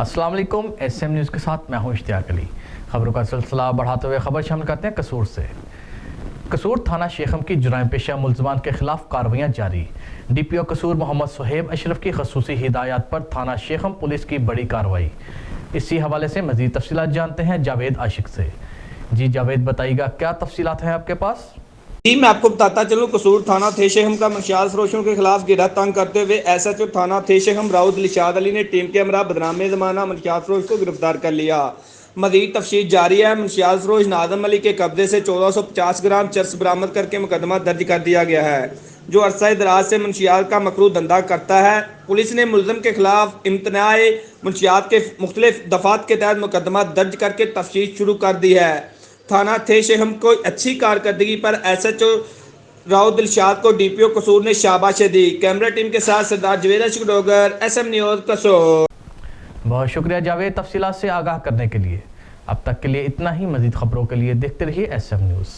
अस्सलाम वालेकुम। SM news के साथ मैं हूं इश्तियाक अली। खबरों का सिलसिला बढ़ाते हुए खबर शामिल करते हैं कसूर से। कसूर थाना शेखम की जुराइम पेशा मुल्ज़मान के खिलाफ कार्रवाइयाँ जारी। DPO कसूर मोहम्मद सुहेब अशरफ की खसूसी हिदायत पर थाना शेखम पुलिस की बड़ी कार्रवाई। इसी हवाले से मज़ीद तफसीलात जानते हैं जावेद आशिक से। जी जावेद, बताइएगा क्या तफसीलात हैं आपके पास? जी, मैं आपको बताता चलूँ, कसूर थाना थेशेहम का मंशियात फरोशों के खिलाफ गिरफ्तार तंग करते हुए SHO थाना थेशेहम राउत लिशाद अली ने टीम के हमरा बदनाम ज़माना मंशियात फरोश को गिरफ्तार कर लिया। मज़ीद तफ्तीश जारी है। मंशियात फरोश नाज़म अली के कब्जे से 1450 ग्राम चर्स बरामद करके मुकदमा दर्ज कर दिया गया है, जो अरसा दराज से मंशियात का मकरू धंधा करता है। पुलिस ने मुलज़म के खिलाफ इम्तनाए मंशियात के मुख्तलिफ दफ़ात के तहत मुकदमा दर्ज करके तफ्तीश शुरू कर दी है। थाना थेशेहम को अच्छी कारकर्दगी पर SHO राउत दिलशाद को DPO कसूर ने शाबाशी दी। कैमरा टीम के साथ सरदार जवेद शिकडोगर, SM न्यूज़ कसूर। बहुत शुक्रिया जावेद तफसीलात से आगाह करने के लिए। अब तक के लिए इतना ही। मज़ीद खबरों के लिए देखते रहिए SM न्यूज़।